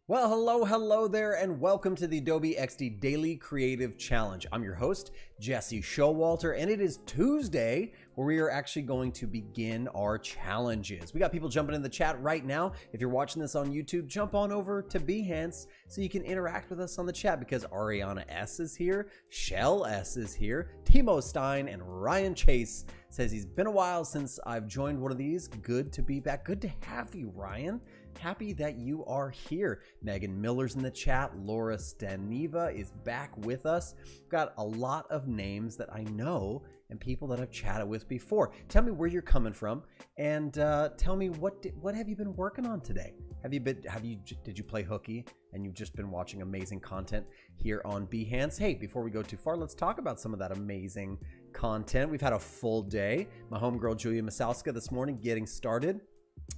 Well, hello there, and welcome to the Adobe XD Daily Creative Challenge. I'm your host, Jesse Showalter, and it is Tuesday where we are actually going to begin our challenges. We got people jumping in the chat right now. If you're watching this on YouTube, jump on over to Behance so you can interact with us on the chat because Ariana S is here, Shell S is here, Timo Stein, and Ryan Chase says he's been a while since I've joined one of these. Good to be back. Good to have you, Ryan. Happy that you are here. Megan Miller's in the chat. Laura Staniva is back with us. Got a lot of names that I know and people that I've chatted with before. Tell me where you're coming from, and tell me what have you been working on today? Did you play hooky and you've just been watching amazing content here on Behance? Hey, before we go too far, let's talk about some of that amazing content. We've had a full day. My homegirl Julia Masowska this morning getting started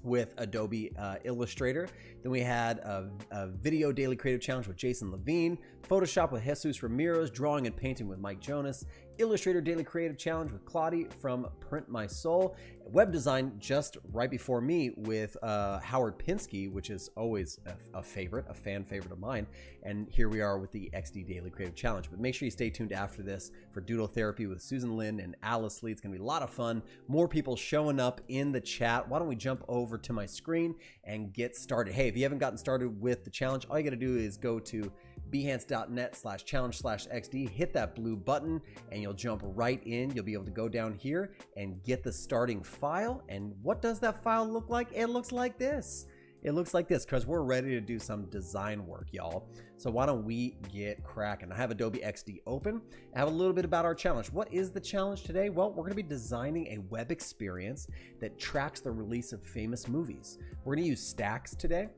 with Adobe Illustrator. Then we had a video daily creative challenge with Jason Levine, Photoshop with Jesus Ramirez, drawing and painting with Mike Jonas, Illustrator daily creative challenge with Claudia from Print My Soul, web design just right before me with Howard Pinsky, which is always a fan favorite of mine. And here we are with the XD daily creative challenge. But make sure you stay tuned after this for Doodle Therapy with Susan Lynn and Alice Lee. It's gonna be a lot of fun. More people showing up in the chat. Why don't we jump over to my screen and get started? Hey, if you haven't gotten started with the challenge, all you gotta do is go to behance.net/challenge/XD, hit that blue button, and you'll jump right in. You'll be able to go down here and get the starting file. And what does that file look like? It looks like this. It looks like this because we're ready to do some design work, y'all. So why don't we get cracking? I have Adobe XD open. I have a little bit about our challenge. What is the challenge today? Well, we're gonna be designing a web experience that tracks the release of famous movies. We're gonna use stacks today.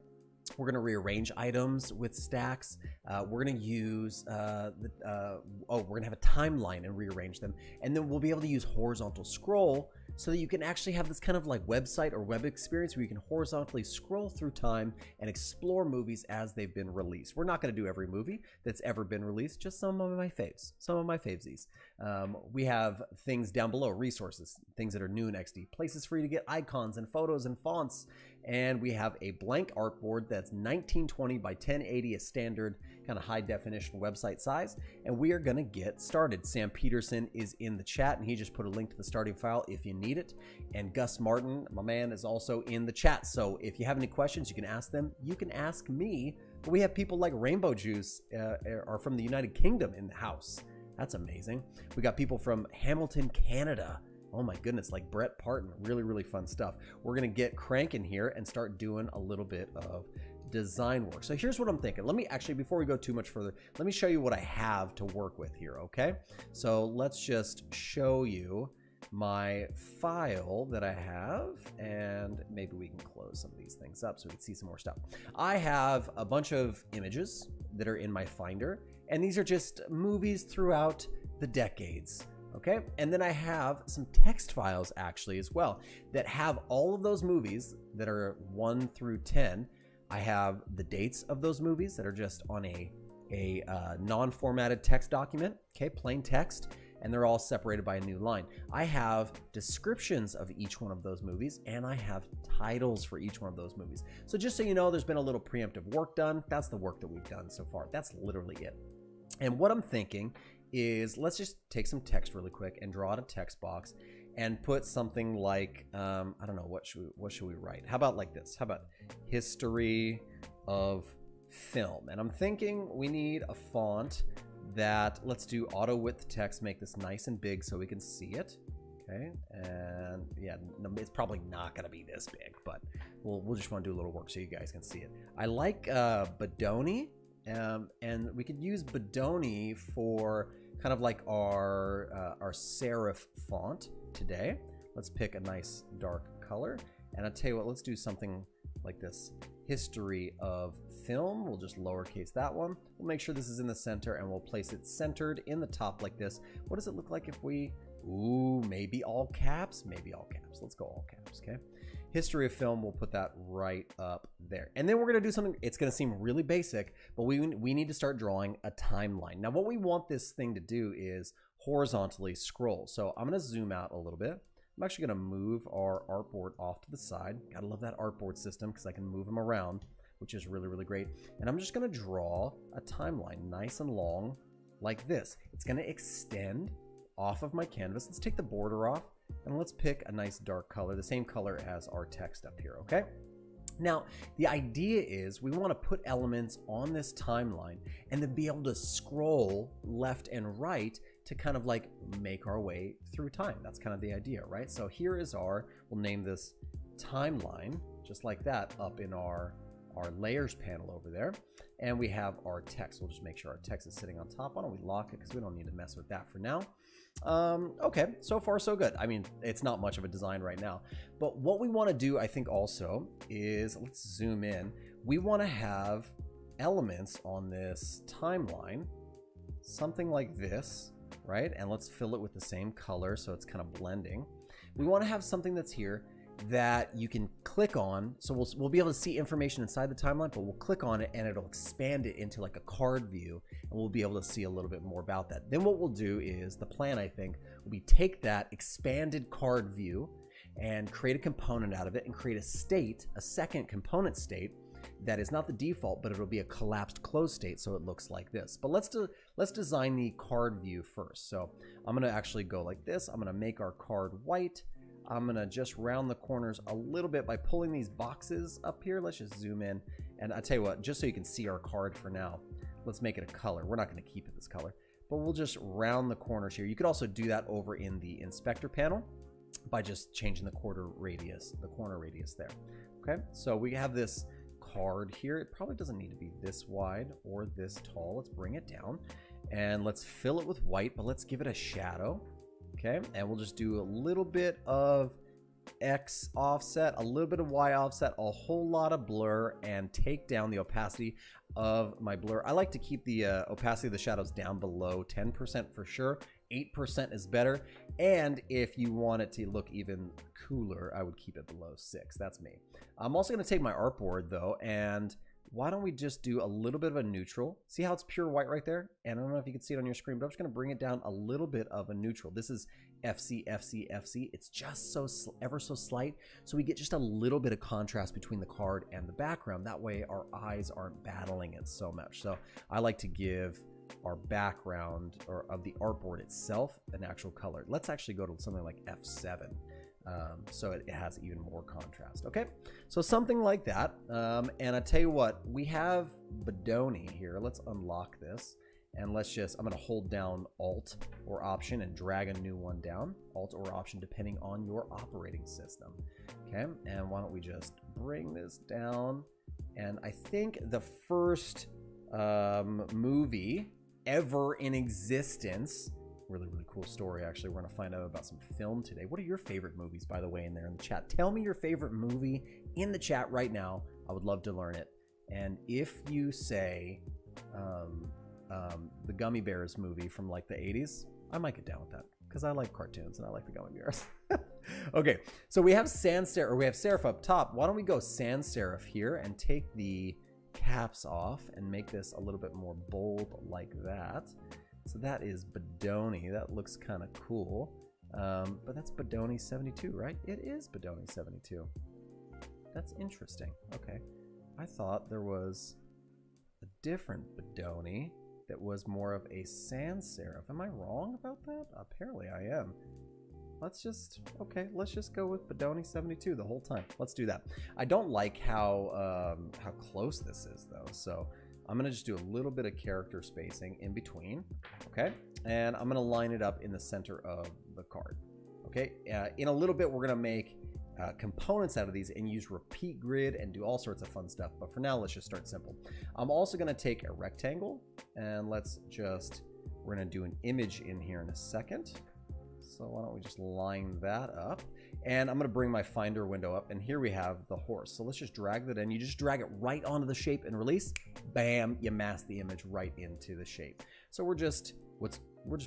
We're going to rearrange items with stacks. We're going to use, we're going to have a timeline and rearrange them. And then we'll be able to use horizontal scroll so that you can actually have this kind of like website or web experience where you can horizontally scroll through time and explore movies as they've been released. We're not going to do every movie that's ever been released, just some of my faves, favesies. We have things down below, resources, things that are new in XD, places for you to get icons and photos and fonts. And we have a blank artboard that's 1920 by 1080, a standard kind of high definition website size. And we are going to get started. Sam Peterson is in the chat, and he just put a link to the starting file if you need it. And Gus Martin, my man, is also in the chat. So if you have any questions, you can ask them. You can ask me. But we have people like Rainbow Juice are from the United Kingdom in the house. That's amazing. We got people from Hamilton, Canada. Oh my goodness, like Brett Parton. Really fun stuff. We're gonna get cranking here and start doing a little bit of design work. So here's what I'm thinking. Let me actually, before we go too much further, let me show you what I have to work with here, okay? So let's just show you my file that I have, and maybe we can close some of these things up so we can see some more stuff. I have a bunch of images that are in my Finder, and these are just movies throughout the decades. Okay, and then I have some text files actually as well that have all of those movies that are 1 through 10. I have the dates of those movies that are just on a non-formatted text document, okay, plain text, and they're all separated by a new line. I have descriptions of each one of those movies, and I have titles for each one of those movies. So just so you know, there's been a little preemptive work done. That's the work that we've done so far. That's literally it. And what I'm thinking is let's just take some text really quick and draw out a text box and put something like, I don't know, what should we write? How about like this? How about history of film? And I'm thinking we need a font that, let's do auto width text, make this nice and big so we can see it. Okay, and yeah, it's probably not gonna be this big, but we'll just want to do a little work so you guys can see it. I like Bodoni, and we could use Bodoni for kind of like our serif font today. Let's pick a nice dark color, and I'll tell you what, let's do something like this. History of film, we'll just lowercase that one. We'll make sure this is in the center, and we'll place it centered in the top like this. What does it look like if we, ooh, maybe all caps? Maybe all caps. Let's go all caps, okay? History of film, we'll put that right up there. And then we're gonna do something, it's gonna seem really basic, but we need to start drawing a timeline. Now what we want this thing to do is horizontally scroll. So I'm gonna zoom out a little bit. I'm actually gonna move our artboard off to the side. Gotta love that artboard system because I can move them around. which is really, really great. And I'm just going to draw a timeline nice and long like this. It's going to extend off of my canvas. Let's take the border off and let's pick a nice dark color, the same color as our text up here, okay? Now, the idea is we want to put elements on this timeline and then be able to scroll left and right to kind of like make our way through time. That's kind of the idea, right? So here is we'll name this timeline, just like that, up in our layers panel over there. And we have our text. We'll just make sure our text is sitting on top. Why don't we lock it, because we don't need to mess with that for now. Okay, so far so good. I mean, it's not much of a design right now, but what we want to do, I think also, is let's zoom in. We want to have elements on this timeline, something like this, right? And let's fill it with the same color so it's kind of blending. We want to have something that's here that you can click on. So we'll be able to see information inside the timeline, but we'll click on it and it'll expand it into like a card view, and we'll be able to see a little bit more about that. Then what we'll do is, the plan, I think, will be take that expanded card view and create a component out of it and create a state, a second component state that is not the default, but it'll be a collapsed closed state, so it looks like this. But let's design the card view first. So I'm going to actually go like this. I'm going to make our card white. I'm going to just round the corners a little bit by pulling these boxes up here. Let's just zoom in. And I tell you what, just so you can see our card for now, let's make it a color. We're not going to keep it this color, but we'll just round the corners here. You could also do that over in the inspector panel by just changing the corner radius there. Okay, so we have this card here. It probably doesn't need to be this wide or this tall. Let's bring it down and let's fill it with white, but let's give it a shadow. Okay, and we'll just do a little bit of X offset, a little bit of Y offset, a whole lot of blur, and take down the opacity of my blur. I like to keep the opacity of the shadows down below 10% for sure. 8% is better. And if you want it to look even cooler, I would keep it below 6. That's me. I'm also going to take my artboard though, and why don't we just do a little bit of a neutral? See how it's pure white right there? And I don't know if you can see it on your screen, but I'm just going to bring it down a little bit of a neutral. This is FC, FC, FC. It's just so ever so slight, so we get just a little bit of contrast between the card and the background. That way our eyes aren't battling it so much. So I like to give our background, or of the artboard itself, an actual color. Let's actually go to something like F7. So it has even more contrast. Okay, so something like that. And I tell you what, we have Bodoni here. Let's unlock this, and let's just, I'm going to hold down Alt or Option and drag a new one down. Alt or Option depending on your operating system. Okay, and why don't we just bring this down? And I think the first movie ever in existence, really cool story actually, we're gonna find out about some film today. What are your favorite movies, by the way, in there in the chat? Tell me your favorite movie in the chat right now. I would love to learn it. And if you say the Gummy Bears movie from like the 80s, I might get down with that because I like cartoons and I like the Gummy Bears. Okay, so we have sans serif, or we have serif up top. Why don't we go sans serif here and take the caps off and make this a little bit more bold like that. So that is Bodoni. That looks kind of cool. But that's Bodoni 72, right? It is Bodoni 72. That's interesting. Okay. I thought there was a different Bodoni that was more of a sans serif. Am I wrong about that? Apparently I am. Let's just go with Bodoni 72 the whole time. Let's do that. I don't like how close this is though. So I'm going to just do a little bit of character spacing in between, okay? And I'm going to line it up in the center of the card, okay? In a little bit, we're going to make components out of these and use repeat grid and do all sorts of fun stuff. But for now, let's just start simple. I'm also going to take a rectangle and we're going to do an image in here in a second. So why don't we just line that up? And I'm going to bring my Finder window up, and here we have the horse. So let's just drag that in. You just drag it right onto the shape and release. Bam, you mask the image right into the shape. So we're just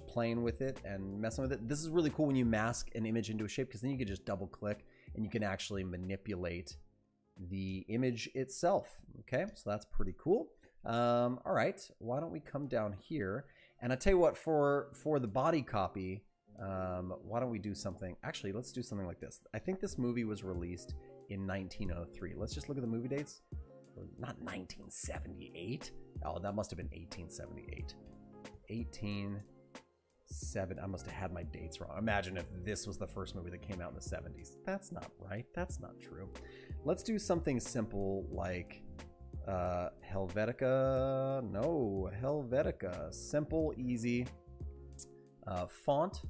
playing with it and messing with it. This is really cool when you mask an image into a shape, because then you can just double click and you can actually manipulate the image itself. Okay, so that's pretty cool. All right, why don't we come down here? And I tell you what, for the body copy, why don't we do something? Actually, let's do something like this. I think this movie was released in 1903. Let's just look at the movie dates. not 1978. Oh, that must have been 1878. 1870. I must have had my dates wrong. Imagine if this was the first movie that came out in the 70s. That's not right. That's not true. Let's do something simple like Helvetica. No, Helvetica. Simple, easy font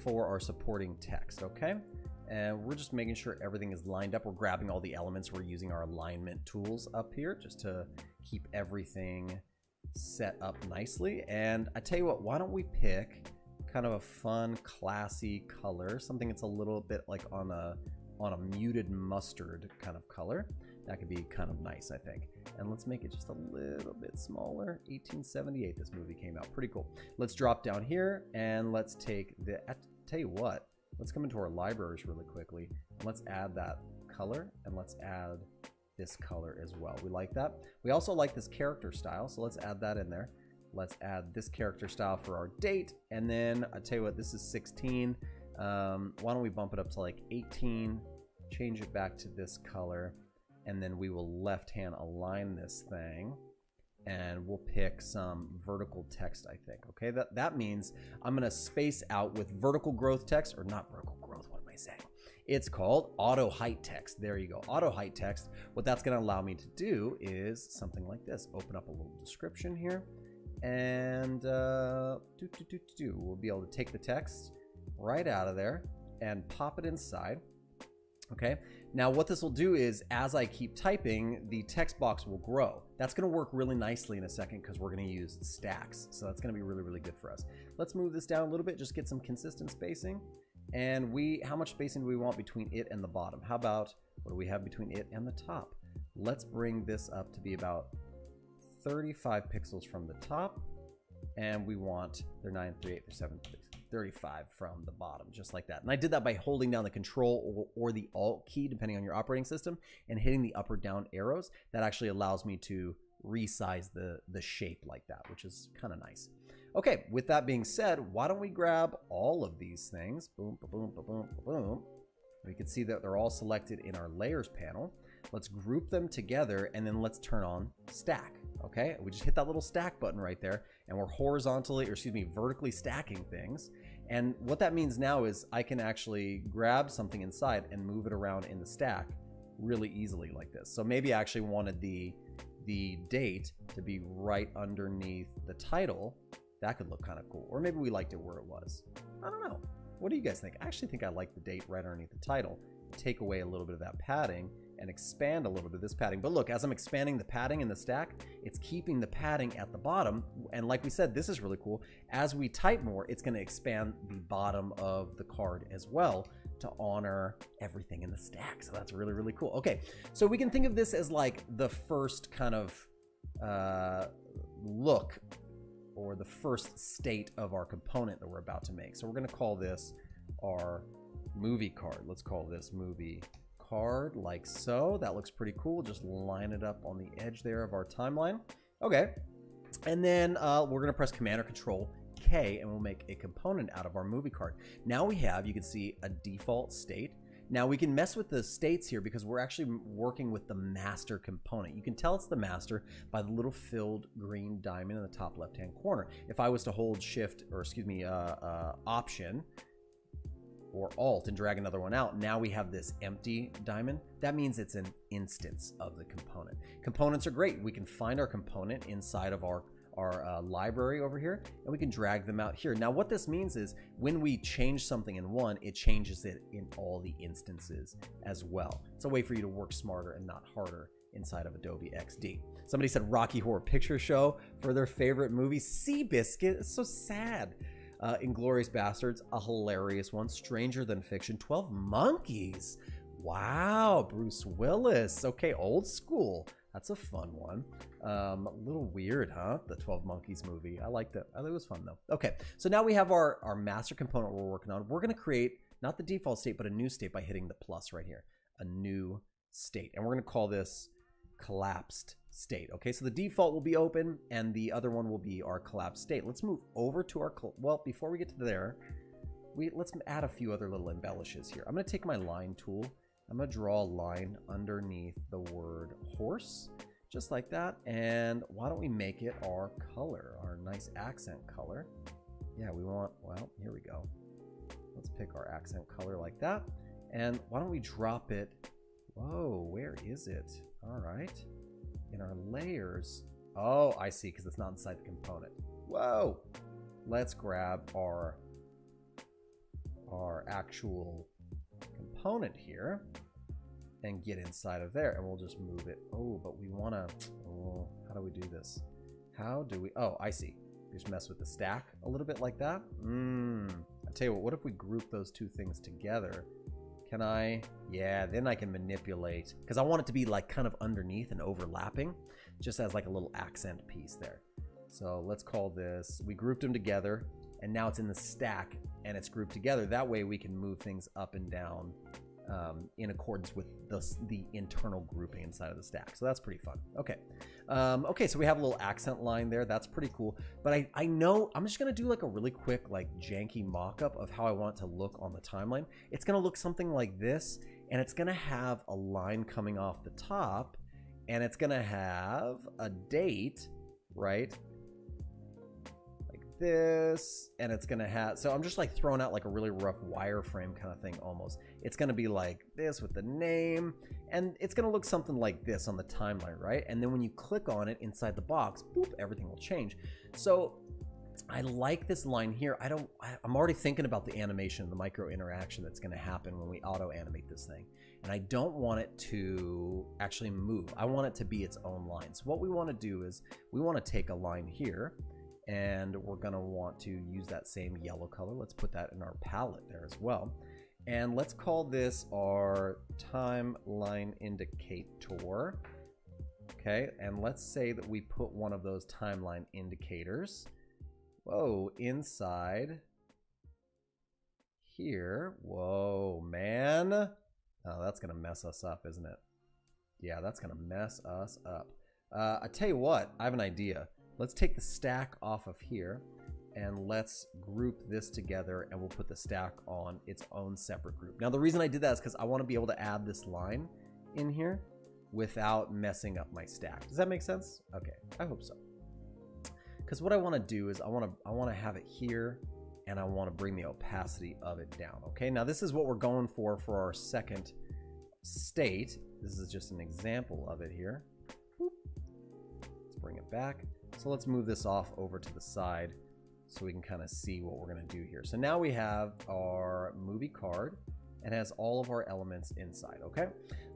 for our supporting text, okay? And we're just making sure everything is lined up. We're grabbing all the elements. We're using our alignment tools up here just to keep everything set up nicely. And I tell you what, why don't we pick kind of a fun, classy color, something that's a little bit like on a muted mustard kind of color. That could be kind of nice, I think. And let's make it just a little bit smaller. 1878, this movie came out. Pretty cool. Let's drop down here and let's take the, I tell you what, let's come into our libraries really quickly. Let's add that color and let's add this color as well. We like that. We also like this character style, so let's add that in there. Let's add this character style for our date. And then I tell you what, this is 16. Why don't we bump it up to like 18, change it back to this color. And then we will left-hand align this thing and we'll pick some vertical text, I think. Okay, that means I'm gonna space out with vertical growth text, or not vertical growth, what am I saying? It's called auto height text. There you go, auto height text. What that's gonna allow me to do is something like this. Open up a little description here and we'll be able to take the text right out of there and pop it inside. Okay, now what this will do is as I keep typing, the text box will grow. That's going to work really nicely in a second because we're going to use stacks. So that's going to be really, really good for us. Let's move this down a little bit, just get some consistent spacing. And how much spacing do we want between it and the bottom? How about, what do we have between it and the top? Let's bring this up to be about 35 pixels from the top. And we want, they're 9, 3, 8, 7, 35 from the bottom, just like that. And I did that by holding down the Control or the Alt key, depending on your operating system, and hitting the up or down arrows. That actually allows me to resize the shape like that, which is kind of nice. Okay, with that being said, why don't we grab all of these things? Boom, boom, boom, boom, boom. We can see that they're all selected in our layers panel. Let's group them together and then let's turn on stack. Okay, we just hit that little stack button right there and we're horizontally, or excuse me, vertically stacking things. And what that means now is I can actually grab something inside and move it around in the stack really easily like this. So maybe I actually wanted the date to be right underneath the title. That could look kind of cool. Or maybe we liked it where it was. I don't know. What do you guys think? I actually think I like the date right underneath the title. Take away a little bit of that padding and expand a little bit of this padding. But look, as I'm expanding the padding in the stack, it's keeping the padding at the bottom. And like we said, this is really cool. As we type more, it's going to expand the bottom of the card as well to honor everything in the stack. So that's really, really cool. Okay, so we can think of this as like the first kind of look or the first state of our component that we're about to make. So we're going to call this our movie card. Let's call this movie card, like so. That looks pretty cool. Just line it up on the edge there of our timeline. Okay, and then we're gonna press Command or Control K and we'll make a component out of our movie card. Now we have, you can see, a default state. Now we can mess with the states here because we're actually working with the master component. You can tell it's the master by the little filled green diamond in the top left hand corner. If I was to hold Shift, or excuse me, Option or Alt and drag another one out, now we have this empty diamond. That means it's an instance of the component. Components are great. We can find our component inside of our library over here, and we can drag them out here. Now what this means is when we change something in one, it changes it in all the instances as well. It's a way for you to work smarter and not harder inside of Adobe XD. Somebody said Rocky Horror Picture Show for their favorite movie. Seabiscuit, it's so sad. Inglourious Bastards, a hilarious one. Stranger Than Fiction, 12 Monkeys. Wow, Bruce Willis. Okay, old school. That's a fun one. A little weird, huh? The 12 Monkeys movie. I liked it. I thought it was fun though. Okay, so now we have our master component we're working on. We're gonna create not the default state, but a new state by hitting the plus right here. A new state. And we're gonna call this collapsed state. Okay, so the default will be open and the other one will be our collapsed state. Let's move over to our, well, before we get to there, let's add a few other little embellishes here. I'm gonna take my line tool. I'm gonna draw a line underneath the word horse, just like that. And why don't we make it our color, our nice accent color? Yeah, we want, well, here we go. Let's pick our accent color like that. And why don't we drop it? Whoa, where is it? All right, in our layers. Oh, I see, because it's not inside the component. Whoa, let's grab our actual component here and get inside of there, and we'll just move it. Oh, but we want to, oh, how do we do this? How do we, oh, I see. Just mess with the stack a little bit like that. I tell you what if we group those two things together? Can I? Yeah, then I can manipulate, because I want it to be like kind of underneath and overlapping, just as like a little accent piece there. So let's call this, we grouped them together, and now it's in the stack and it's grouped together. That way we can move things up and down in accordance with the internal grouping inside of the stack. So that's pretty fun. Okay. Okay, so we have a little accent line there. That's pretty cool. But I know I'm just going to do like a really quick, like janky mock-up of how I want it to look on the timeline. It's going to look something like this, and it's going to have a line coming off the top, and it's going to have a date, right? This, and it's gonna have, so I'm just like throwing out like a really rough wireframe kind of thing almost. It's gonna be like this with the name, and it's gonna look something like this on the timeline, right? And then when you click on it inside the box, boop, everything will change. So I like this line here. I'm already thinking about the animation, the micro interaction that's gonna happen when we auto animate this thing. And I don't want it to actually move. I want it to be its own line. So what we wanna do is we wanna take a line here, and we're gonna want to use that same yellow color. Let's put that in our palette there as well. And let's call this our timeline indicator. Okay, and let's say that we put one of those timeline indicators, whoa, inside here. Whoa, man. Oh, that's gonna mess us up, isn't it? Yeah, that's gonna mess us up. I tell you what, I have an idea. Let's take the stack off of here, and let's group this together, and we'll put the stack on its own separate group. Now, the reason I did that is because I want to be able to add this line in here without messing up my stack. Does that make sense? Okay, I hope so. Because what I want to do is I want to have it here, and I want to bring the opacity of it down. Okay, now this is what we're going for our second state. This is just an example of it here. Let's bring it back. So let's move this off over to the side so we can kind of see what we're going to do here. So now we have our movie card and has all of our elements inside. Okay,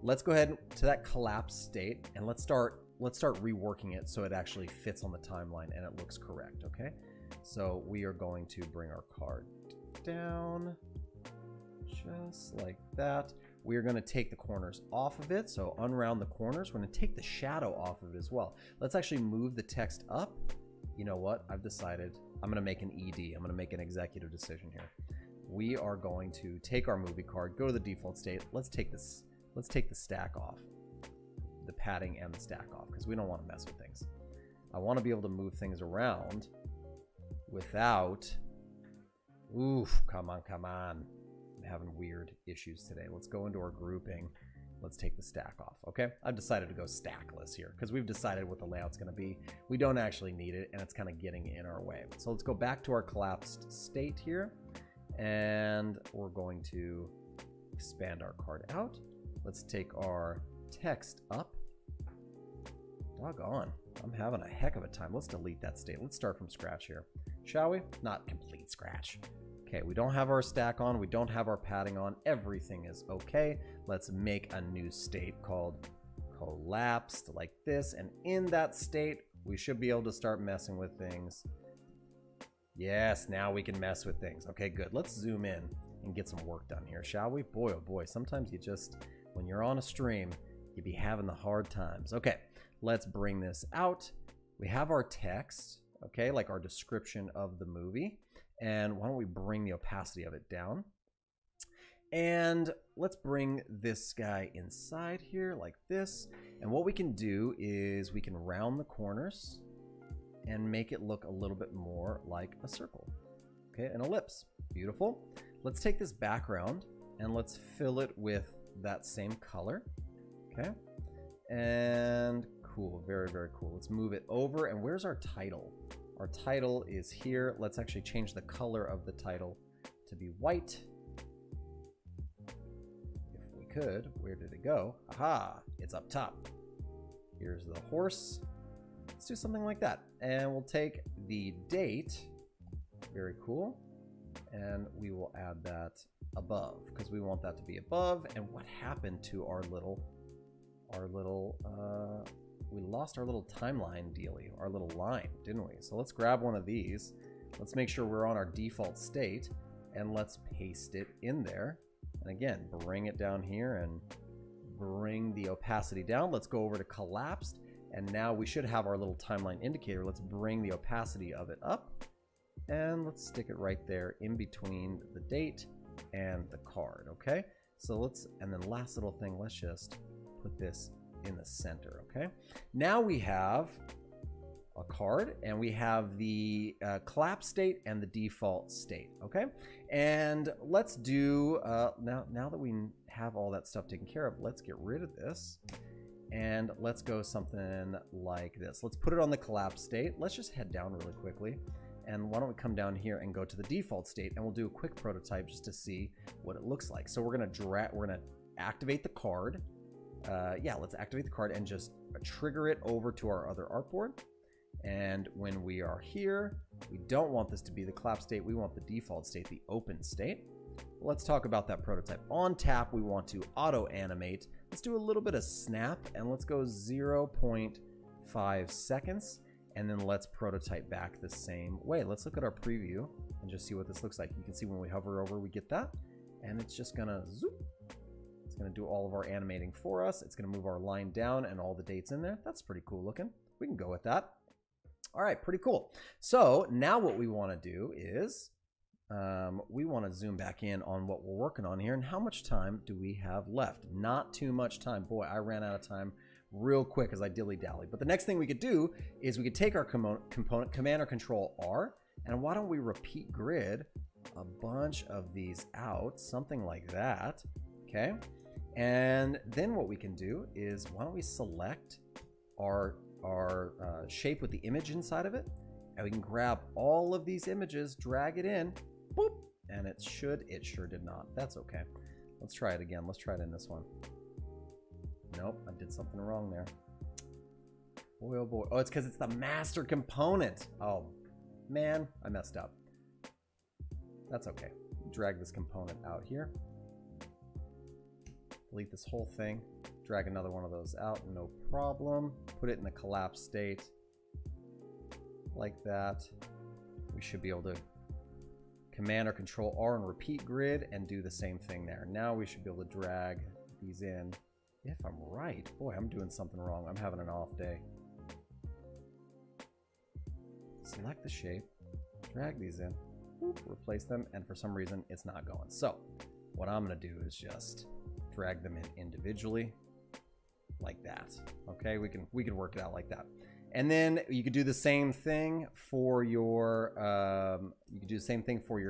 let's go ahead to that collapsed state, and let's start reworking it so it actually fits on the timeline and it looks correct. Okay, so we are going to bring our card down just like that. We are going to take the corners off of it, so unround the corners. We're going to take the shadow off of it as well. Let's actually move the text up. You know what? I've decided I'm going to make an ED. I'm going to make an executive decision here. We are going to take our movie card, go to the default state. Let's take this. Let's take the stack off, the padding and the stack off, because we don't want to mess with things. I want to be able to move things around without. Oof! Come on, come on. Having weird issues today. Let's go into our grouping. Let's take the stack off. Okay, I've decided to go stackless here because we've decided what the layout's going to be. We don't actually need it, and it's kind of getting in our way. So let's go back to our collapsed state here, and we're going to expand our card out. Let's take our text up. Doggone, I'm having a heck of a time. Let's delete that state. Let's start from scratch here, shall we? Not complete scratch. Okay, we don't have our stack on, we don't have our padding on, everything is okay. Let's make a new state called collapsed like this, and in that state, we should be able to start messing with things. Yes, now we can mess with things. Okay, good. Let's zoom in and get some work done here, shall we? Boy, oh boy, sometimes you just, when you're on a stream, you be having the hard times. Okay, let's bring this out. We have our text, okay, like our description of the movie. And why don't we bring the opacity of it down? And let's bring this guy inside here like this. And what we can do is we can round the corners and make it look a little bit more like a circle. Okay, an ellipse. Beautiful. Let's take this background and let's fill it with that same color. Okay. And cool. Very, very cool. Let's move it over. And where's our title? Our title is here. Let's actually change the color of the title to be white. If we could, where did it go? Aha, it's up top. Here's the horse. Let's do something like that. And we'll take the date. Very cool. And we will add that above because we want that to be above. And what happened to our little, we lost our little timeline dealie, our little line, didn't we? So let's grab one of these. Let's make sure we're on our default state and let's paste it in there. And again, bring it down here and bring the opacity down. Let's go over to collapsed. And now we should have our little timeline indicator. Let's bring the opacity of it up and let's stick it right there in between the date and the card. Okay. So let's, and then last little thing, let's just put this in the center. Okay. Now we have a card and we have the collapse state and the default state. Okay. And let's do, now that we have all that stuff taken care of, let's get rid of this and let's go something like this. Let's put it on the collapse state. Let's just head down really quickly. And why don't we come down here and go to the default state and we'll do a quick prototype just to see what it looks like. So we're going to activate the card. Yeah, let's activate the card and just trigger it over to our other artboard. And when we are here, we don't want this to be the collapse state. We want the default state, the open state. Let's talk about that prototype. On tap, we want to auto animate. Let's do a little bit of snap and let's go 0.5 seconds. And then let's prototype back the same way. Let's look at our preview and just see what this looks like. You can see when we hover over, we get that. And it's just gonna zoop. It's gonna do all of our animating for us. It's gonna move our line down and all the dates in there. That's pretty cool looking. We can go with that. All right, pretty cool. So now what we wanna do is, we wanna zoom back in on what we're working on here and how much time do we have left? Not too much time. Boy, I ran out of time real quick as I dilly-dally. But the next thing we could do is we could take our component, Command or Control R, and why don't we repeat grid a bunch of these out, something like that, okay? And then what we can do is, why don't we select our shape with the image inside of it, and we can grab all of these images, drag it in, boop, and it sure did not. That's okay. Let's try it again. Let's try it in this one. Nope, I did something wrong there. Boy, oh boy. Oh, it's because it's the master component. Oh, man, I messed up. That's okay. Drag this component out here. Delete this whole thing. Drag another one of those out, no problem. Put it in the collapse state. Like that. We should be able to Command or Control R and repeat grid and do the same thing there. Now we should be able to drag these in. If I'm right. Boy, I'm doing something wrong. I'm having an off day. Select the shape, drag these in, whoop, replace them, and for some reason it's not going. So what I'm going to do is just drag them in individually like that. Okay, we can work it out like that. And then you could do the same thing for your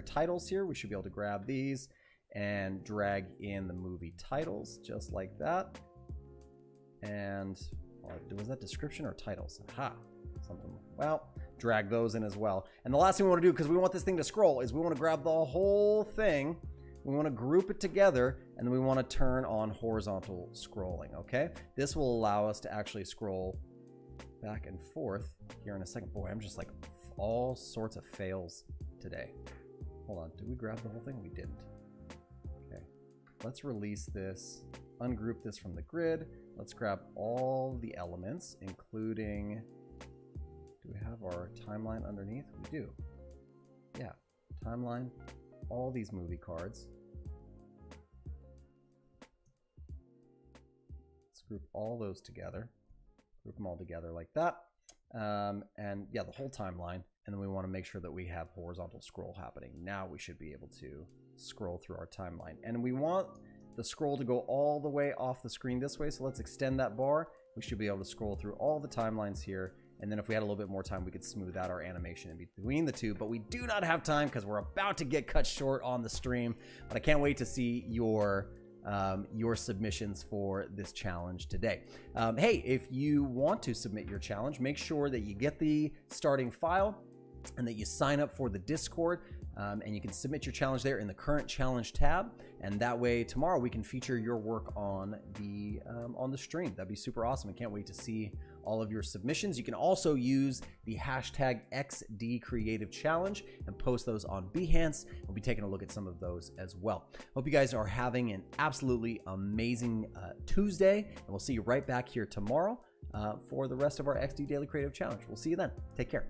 titles here. We should be able to grab these and drag in the movie titles just like that. And was that description or titles? Aha, something. Well, drag those in as well. And the last thing we want to do, because we want this thing to scroll, is we want to grab the whole thing. We want to group it together, and then we want to turn on horizontal scrolling. Okay, this will allow us to actually scroll back and forth here in a second. Boy, I'm just like all sorts of fails today. Hold on, did we grab the whole thing? We didn't. Okay, let's release this, ungroup this from the grid. Let's grab all the elements, including, do we have our timeline underneath? We do. Yeah, timeline, all these movie cards. Let's group all those together. Group them all together like that. And yeah, the whole timeline. And then we want to make sure that we have horizontal scroll happening. Now we should be able to scroll through our timeline. And we want the scroll to go all the way off the screen this way. So let's extend that bar. We should be able to scroll through all the timelines here. And then if we had a little bit more time, we could smooth out our animation in between the two. But we do not have time because we're about to get cut short on the stream. But I can't wait to see your your submissions for this challenge today. Hey, if you want to submit your challenge, make sure that you get the starting file and that you sign up for the Discord, and you can submit your challenge there in the current challenge tab, and that way tomorrow we can feature your work on the stream. That'd be super awesome. I can't wait to see all of your submissions. You can also use the hashtag XD Creative Challenge and post those on Behance. We'll be taking a look at some of those as well. Hope you guys are having an absolutely amazing Tuesday, and we'll see you right back here tomorrow for the rest of our XD Daily Creative Challenge. We'll see you then. Take care.